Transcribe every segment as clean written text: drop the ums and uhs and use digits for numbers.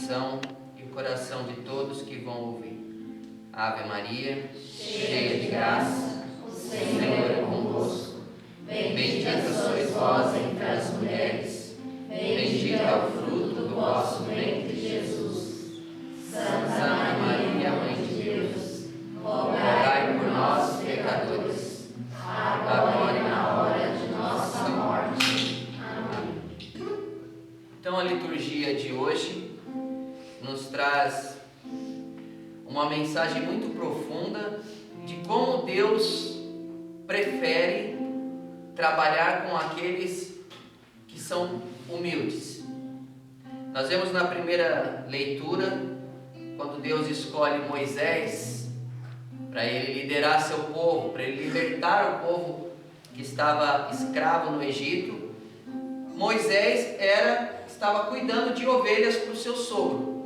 coração e o coração de todos que vão ouvir. Ave Maria, cheia de graça, o Senhor é convosco. Bendita sois vós entre as mulheres, bendito é o fruto do vosso ventre, Jesus. Santa Maria, Mãe de Deus, rogai por nós, pecadores, agora e na hora de nossa morte. Amém. Então a liturgia de hoje nos traz uma mensagem muito profunda de como Deus prefere trabalhar com aqueles que são humildes. Nós vemos na primeira leitura, quando Deus escolhe Moisés para ele liderar seu povo, para ele libertar o povo que estava escravo no Egito. Moisés estava cuidando de ovelhas para o seu sogro.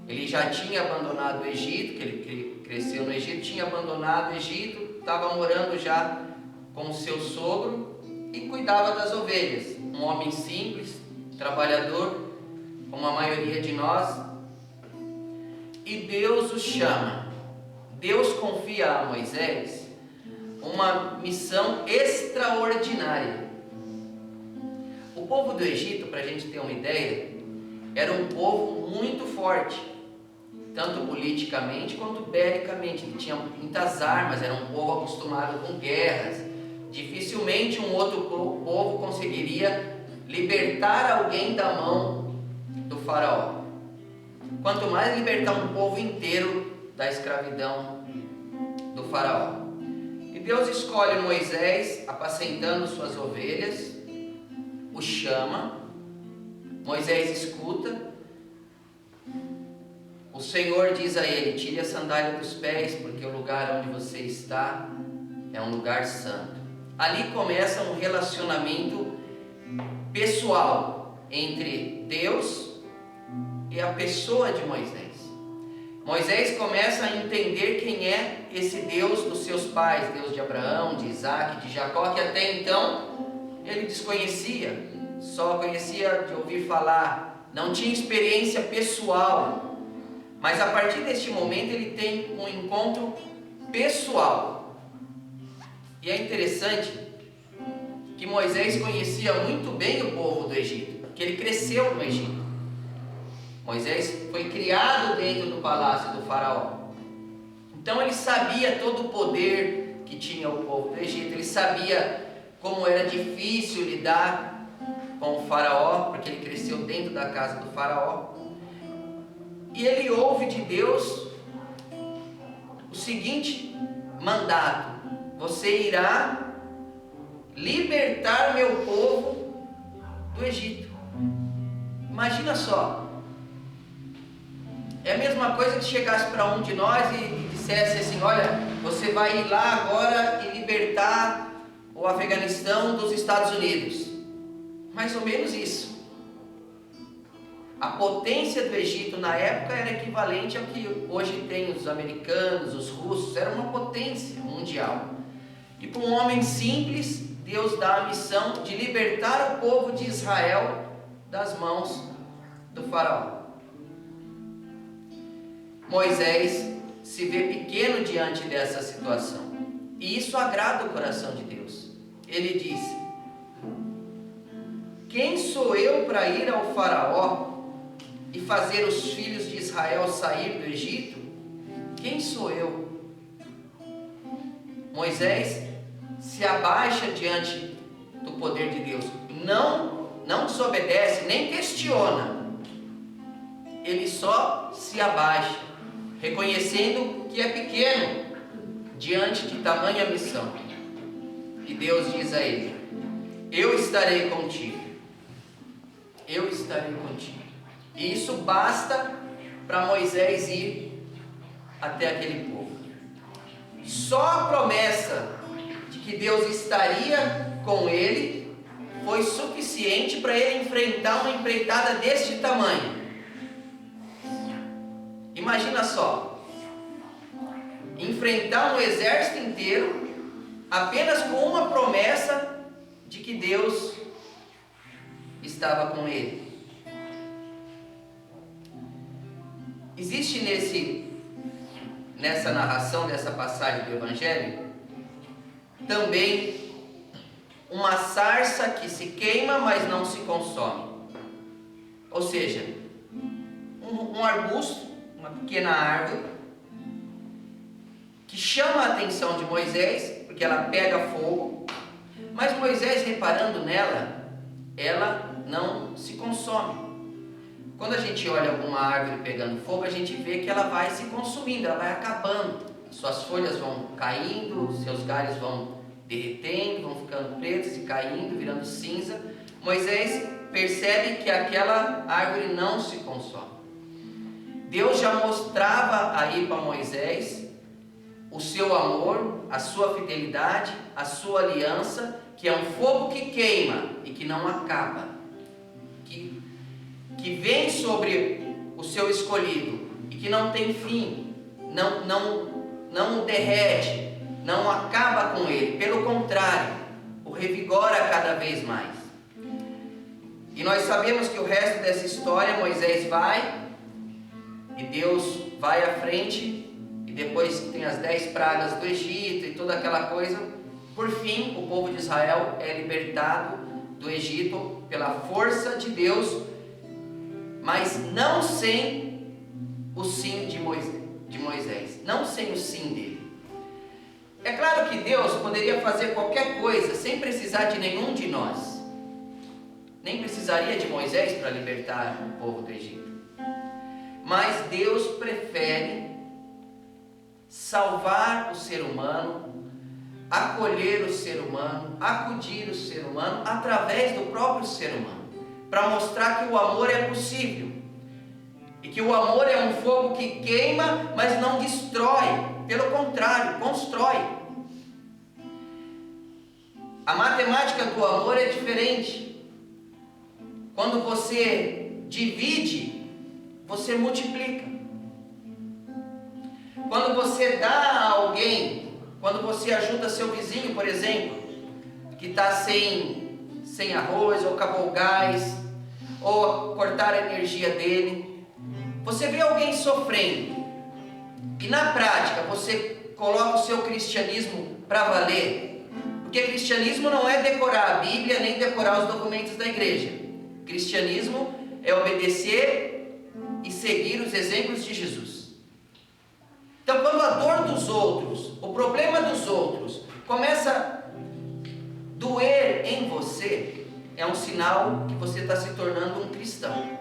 Ele já tinha abandonado o Egito, que ele cresceu no Egito, tinha abandonado o Egito, estava morando já com o seu sogro e cuidava das ovelhas. Um homem simples, trabalhador, como a maioria de nós. E Deus o chama. Deus confia a Moisés uma missão extraordinária. O povo do Egito, para a gente ter uma ideia, era um povo muito forte, tanto politicamente quanto belicamente. Ele tinha muitas armas, era um povo acostumado com guerras. Dificilmente um outro povo conseguiria libertar alguém da mão do faraó. Quanto mais libertar um povo inteiro da escravidão do faraó. E Deus escolhe Moisés apacentando suas ovelhas, o chama, Moisés escuta. O Senhor diz a ele: tire a sandália dos pés, porque o lugar onde você está é um lugar santo. Ali começa um relacionamento pessoal entre Deus e a pessoa de Moisés. Moisés começa a entender quem é esse Deus dos seus pais, Deus de Abraão, de Isaac, de Jacó, que até então ele desconhecia, só conhecia de ouvir falar, não tinha experiência pessoal. Mas a partir deste momento ele tem um encontro pessoal. E é interessante que Moisés conhecia muito bem o povo do Egito, porque ele cresceu no Egito. Moisés foi criado dentro do palácio do faraó. Então ele sabia todo o poder que tinha o povo do Egito. Ele sabia como era difícil lidar com o faraó, porque ele cresceu dentro da casa do faraó. E ele ouve de Deus o seguinte mandato: você irá libertar meu povo do Egito. Imagina só, é a mesma coisa que chegasse para um de nós e dissesse assim: olha, você vai ir lá agora e libertar o Afeganistão dos Estados Unidos. Mais ou menos isso. A potência do Egito na época era equivalente ao que hoje tem os americanos, os russos. Era uma potência mundial. E para um homem simples, Deus dá a missão de libertar o povo de Israel das mãos do faraó. Moisés se vê pequeno diante dessa situação. E isso agrada o coração de Deus. Ele diz: quem sou eu para ir ao faraó e fazer os filhos de Israel sair do Egito? Quem sou eu? Moisés se abaixa diante do poder de Deus. Não desobedece, nem questiona. Ele só se abaixa, reconhecendo que é pequeno diante de tamanha missão. E Deus diz a ele: eu estarei contigo. Eu estarei contigo. E isso basta para Moisés ir até aquele povo. Só a promessa de que Deus estaria com ele foi suficiente para ele enfrentar uma empreitada deste tamanho. Imagina só, enfrentar um exército inteiro apenas com uma promessa de que Deus estava com ele. Existe nessa narração dessa passagem do Evangelho também uma sarça que se queima, mas não se consome. Ou seja, um arbusto, uma pequena árvore, que chama a atenção de Moisés, porque ela pega fogo, mas Moisés, reparando nela, ela não se consome. Quando a gente olha alguma árvore pegando fogo, a gente vê que ela vai se consumindo, ela vai acabando. Suas folhas vão caindo, seus galhos vão derretendo, vão ficando pretos e caindo, virando cinza. Moisés percebe que aquela árvore não se consome. Deus já mostrava aí para Moisés o seu amor, a sua fidelidade, a sua aliança, que é um fogo que queima e que não acaba, que vem sobre o seu escolhido e que não tem fim, não o derrete, não acaba com ele, pelo contrário, o revigora cada vez mais. E nós sabemos que o resto dessa história, Moisés vai e Deus vai à frente, e depois que tem as 10 pragas do Egito e toda aquela coisa, por fim o povo de Israel é libertado do Egito pela força de Deus, mas não sem o sim de Moisés, não sem o sim dele. É claro que Deus poderia fazer qualquer coisa sem precisar de nenhum de nós, nem precisaria de Moisés para libertar o povo do Egito, mas Deus prefere salvar o ser humano, acolher o ser humano, acudir o ser humano através do próprio ser humano, para mostrar que o amor é possível e que o amor é um fogo que queima, mas não destrói, pelo contrário, constrói. A matemática do amor é diferente. Quando você divide, você multiplica. Quando você dá a alguém, quando você ajuda seu vizinho, por exemplo, que está sem arroz, ou acabou o gás, ou cortar a energia dele, você vê alguém sofrendo, e na prática você coloca o seu cristianismo para valer, porque cristianismo não é decorar a Bíblia, nem decorar os documentos da igreja. Cristianismo é obedecer e seguir os exemplos de Jesus. Então, quando a dor dos outros, o problema dos outros começa a doer em você, é um sinal que você está se tornando um cristão.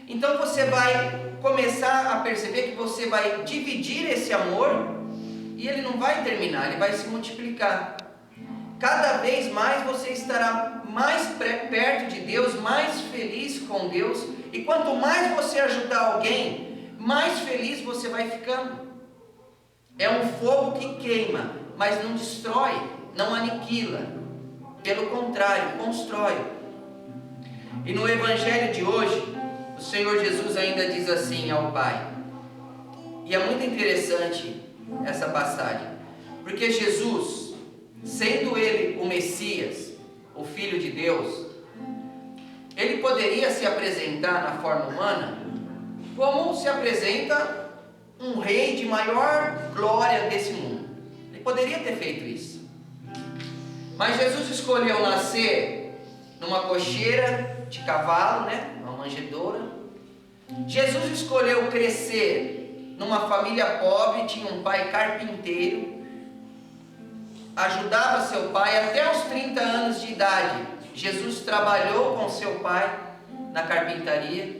Então você vai começar a perceber que você vai dividir esse amor e ele não vai terminar, ele vai se multiplicar. Cada vez mais você estará mais perto de Deus, mais feliz com Deus, e quanto mais você ajudar alguém, mais feliz você vai ficando. É um fogo que queima, mas não destrói, não aniquila, pelo contrário, constrói. E no Evangelho de hoje, o Senhor Jesus ainda diz assim ao Pai, e é muito interessante essa passagem, porque Jesus, sendo ele o Messias, o Filho de Deus, ele poderia se apresentar na forma humana como se apresenta um rei de maior glória desse mundo. Ele poderia ter feito isso, mas Jesus escolheu nascer numa cocheira de cavalo, uma manjedoura. Jesus escolheu crescer numa família pobre, tinha um pai carpinteiro, ajudava seu pai até os 30 anos de idade. Jesus trabalhou com seu pai na carpintaria.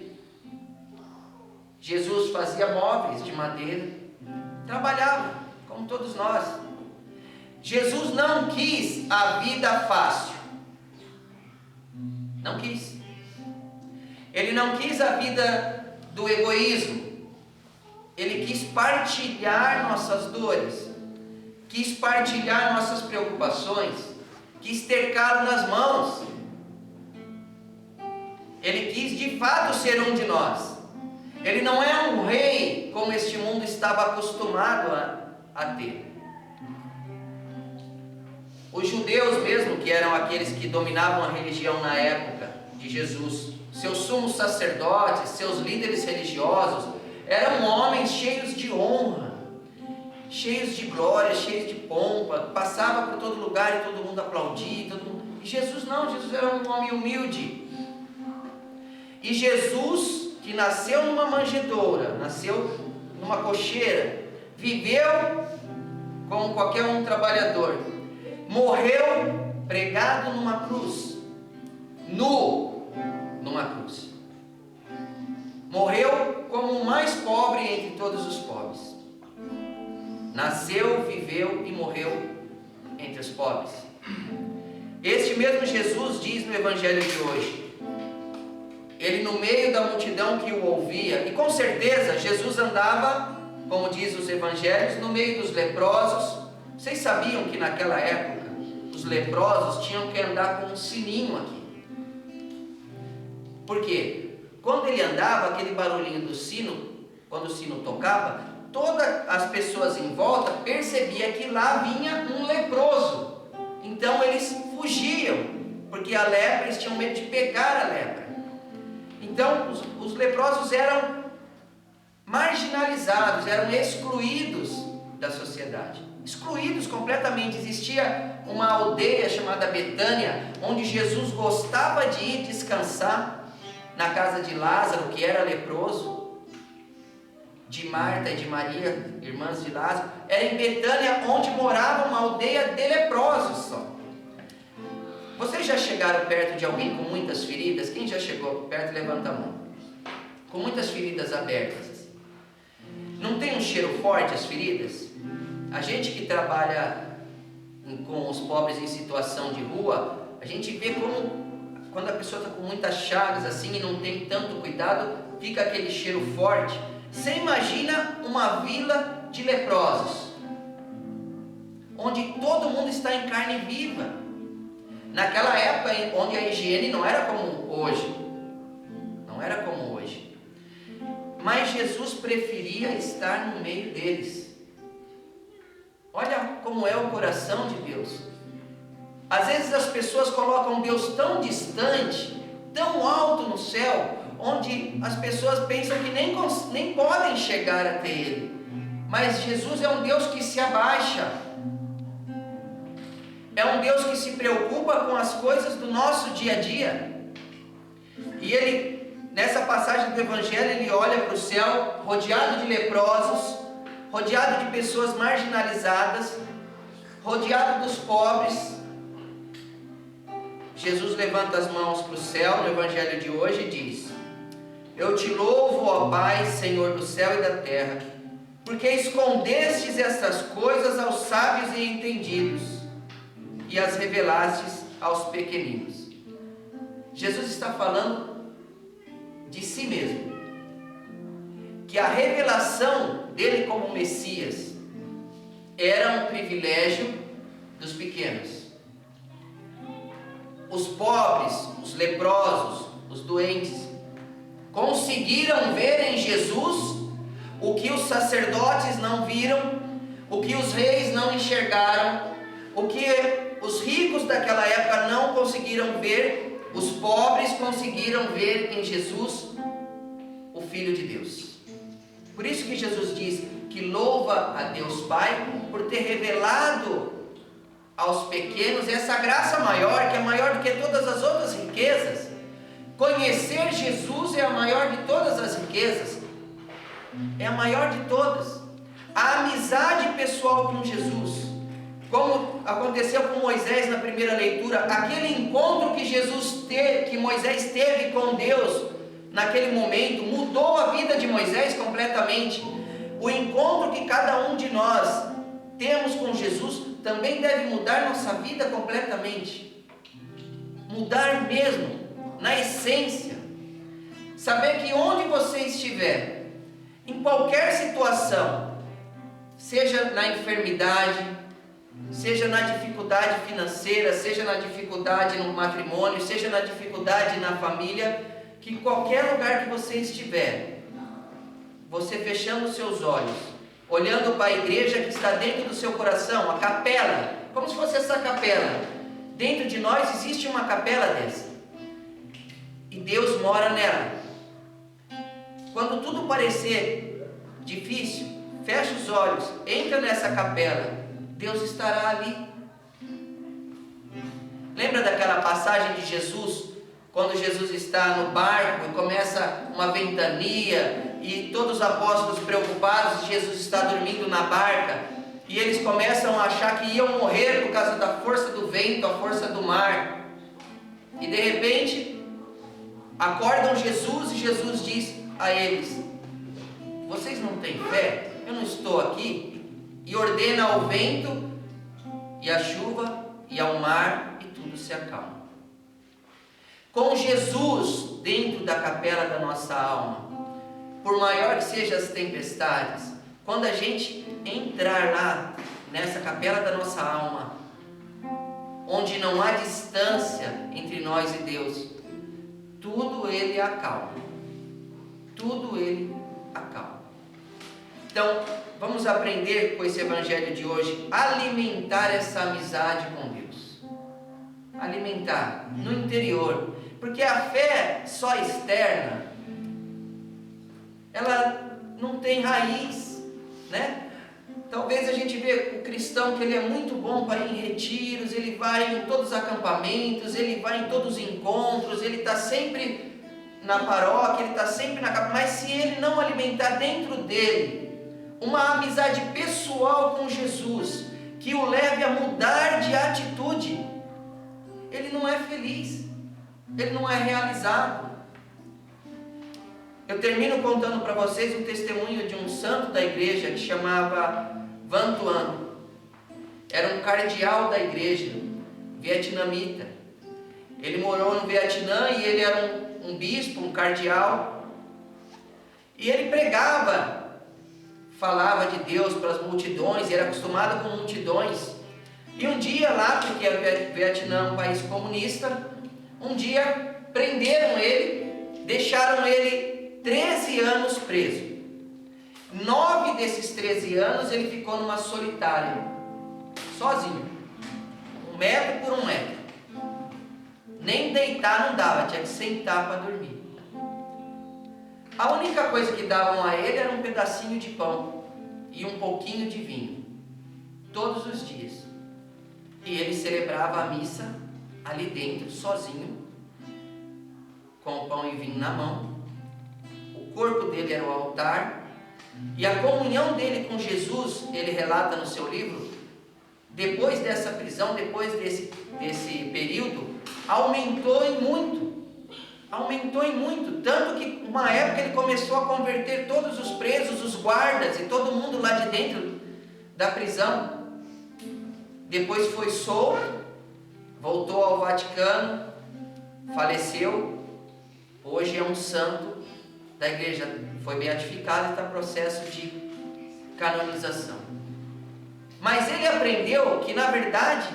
Jesus fazia móveis de madeira, trabalhava como todos nós. Jesus não quis a vida fácil, não quis. Ele não quis a vida do egoísmo, ele quis partilhar nossas dores, quis partilhar nossas preocupações, quis ter calo nas mãos. Ele quis de fato ser um de nós. Ele não é um rei como este mundo estava acostumado a ter. Os judeus mesmo, que eram aqueles que dominavam a religião na época de Jesus, seus sumos sacerdotes, seus líderes religiosos, Eram homens cheios de honra, cheios de glória, cheios de pompa, passava por todo lugar e todo mundo aplaudia, e Jesus não, Jesus era um homem humilde. E Jesus, que nasceu numa manjedoura, nasceu numa cocheira, viveu como qualquer um trabalhador, morreu pregado numa cruz, nu numa cruz, morreu como o mais pobre entre todos os pobres, nasceu, viveu e morreu entre os pobres. Este mesmo Jesus diz no Evangelho de hoje, ele no meio da multidão que o ouvia, e com certeza Jesus andava, como diz os evangelhos, no meio dos leprosos. Vocês sabiam que naquela época os leprosos tinham que andar com um sininho aqui? Por quê? Quando ele andava, aquele barulhinho do sino, quando o sino tocava, todas as pessoas em volta percebiam que lá vinha um leproso. Então eles fugiam, porque a lepra, eles tinham medo de pegar a lepra. Então os leprosos eram marginalizados, eram excluídos da sociedade, excluídos completamente. Existia uma aldeia chamada Betânia, onde Jesus gostava de ir descansar, na casa de Lázaro, que era leproso, de Marta e de Maria, irmãs de Lázaro. Era em Betânia onde morava uma aldeia de leprosos só. Vocês já chegaram perto de alguém com muitas feridas? Quem já chegou perto, levanta a mão. Com muitas feridas abertas. Não tem um cheiro forte as feridas? A gente que trabalha com os pobres em situação de rua, a gente vê como quando a pessoa está com muitas chagas assim e não tem tanto cuidado, fica aquele cheiro forte. Você imagina uma vila de leprosos, onde todo mundo está em carne viva. Naquela época, onde a higiene não era como hoje, não era como hoje, mas Jesus preferia estar no meio deles. Olha como é o coração de Deus. Às vezes as pessoas colocam Deus tão distante, tão alto no céu, onde as pessoas pensam que nem podem chegar até Ele. Mas Jesus é um Deus que se abaixa, é um Deus que se preocupa com as coisas do nosso dia a dia. E Ele, nessa passagem do Evangelho, Ele olha para o céu, rodeado de leprosos, rodeado de pessoas marginalizadas, rodeado dos pobres. Jesus levanta as mãos para o céu no Evangelho de hoje e diz: eu te louvo, ó Pai, Senhor do céu e da terra, porque escondestes estas coisas aos sábios e entendidos e as revelastes aos pequeninos. Jesus está falando de si mesmo, que a revelação dele como Messias era um privilégio dos pequenos. Os pobres, os leprosos, os doentes conseguiram ver em Jesus o que os sacerdotes não viram, o que os reis não enxergaram, o que os ricos daquela época não conseguiram ver, os pobres conseguiram ver em Jesus o Filho de Deus. Por isso que Jesus diz que louva a Deus Pai por ter revelado aos pequenos essa graça maior, que é maior do que todas as outras riquezas. Conhecer Jesus é a maior de todas as riquezas, é a maior de todas. A amizade pessoal com Jesus, como aconteceu com Moisés na primeira leitura, aquele encontro que Moisés teve com Deus naquele momento, mudou a vida de Moisés completamente. O encontro que cada um de nós temos com Jesus também deve mudar nossa vida completamente, mudar mesmo, na essência. Saber que onde você estiver, em qualquer situação, seja na enfermidade, seja na dificuldade financeira, seja na dificuldade no matrimônio, seja na dificuldade na família, que em qualquer lugar que você estiver, você fechando os seus olhos, olhando para a igreja que está dentro do seu coração, a capela, como se fosse essa capela. Dentro de nós existe uma capela dessa, e Deus mora nela. Quando tudo parecer difícil, fecha os olhos, entra nessa capela, Deus estará ali. Lembra daquela passagem de Jesus, quando Jesus está no barco e começa uma ventania e todos os apóstolos preocupados, Jesus está dormindo na barca e eles começam a achar que iam morrer por causa da força do vento, a força do mar, e de repente acordam Jesus e Jesus diz a eles: vocês não têm fé? Eu não estou aqui? E ordena ao vento e à chuva e ao mar e tudo se acalma. Com Jesus dentro da capela da nossa alma, por maior que sejam as tempestades, quando a gente entrar lá nessa capela da nossa alma, onde não há distância entre nós e Deus, tudo Ele acalma. Tudo Ele acalma. Então, vamos aprender com esse evangelho de hoje, alimentar essa amizade com Deus. Alimentar no interior, porque a fé só externa, ela não tem raiz, né? Talvez a gente vê o cristão que ele é muito bom para ir em retiros, ele vai em todos os acampamentos, ele vai em todos os encontros, ele está sempre na paróquia, ele está sempre na capela, mas se ele não alimentar dentro dele uma amizade pessoal com Jesus, que o leve a mudar de atitude, ele não é feliz, ele não é realizado. Eu termino contando para vocês um testemunho de um santo da igreja que chamava Van Tuan. Era um cardeal da igreja, vietnamita. Ele morou no Vietnã e ele era um bispo, um cardeal. E ele pregava, falava de Deus para as multidões, e era acostumado com multidões. E um dia lá, porque o Vietnã é um país comunista, um dia prenderam ele, deixaram ele 13 anos preso. 9 desses 13 anos ele ficou numa solitária, sozinho, 1 metro por 1 metro. Nem deitar não dava, tinha que sentar para dormir. A única coisa que davam a ele era um pedacinho de pão e um pouquinho de vinho, todos os dias. E ele celebrava a missa ali dentro, sozinho, com o pão e vinho na mão. O corpo dele era o altar, e a comunhão dele com Jesus, ele relata no seu livro, depois dessa prisão, depois desse período, aumentou em muito, tanto que uma época ele começou a converter todos os presos, os guardas e todo mundo lá de dentro da prisão. Depois foi solto, voltou ao Vaticano, faleceu, hoje é um santo da igreja, foi beatificado e está em processo de canonização. Mas ele aprendeu que na verdade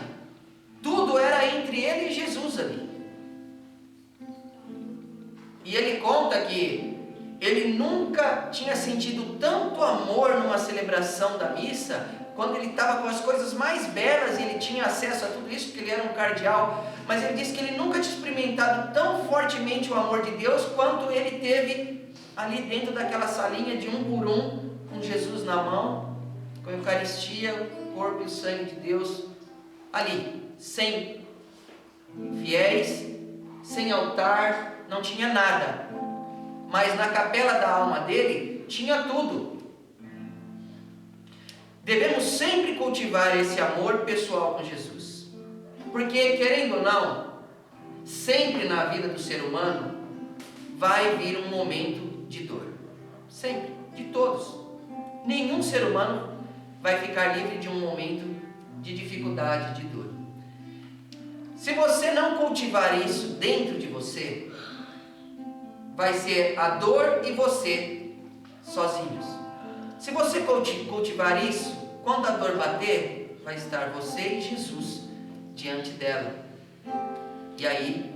tudo era entre ele e Jesus ali. E ele conta que ele nunca tinha sentido tanto amor numa celebração da missa, quando ele estava com as coisas mais belas e ele tinha acesso a tudo isso, porque ele era um cardeal. Mas ele disse que ele nunca tinha experimentado tão fortemente o amor de Deus quanto ele teve ali dentro daquela salinha de 1 por 1, com Jesus na mão, com a Eucaristia, o corpo e o sangue de Deus ali, sem fiéis, sem altar, não tinha nada, mas na capela da alma dele tinha tudo. Devemos sempre cultivar esse amor pessoal com Jesus, porque querendo ou não, sempre na vida do ser humano vai vir um momento de dor, sempre, de todos. Nenhum ser humano vai ficar livre de um momento de dificuldade, de dor. Se você não cultivar isso dentro de você, vai ser a dor e você sozinhos. Se você cultivar isso, quando a dor bater, vai estar você e Jesus diante dela. E aí,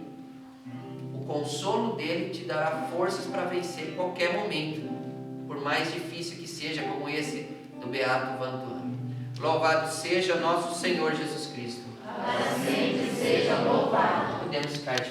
o consolo dele te dará forças para vencer qualquer momento, por mais difícil que seja, como esse do Beato Van Tuan. Louvado seja nosso Senhor Jesus Cristo. Para sempre seja louvado. Podemos ficar de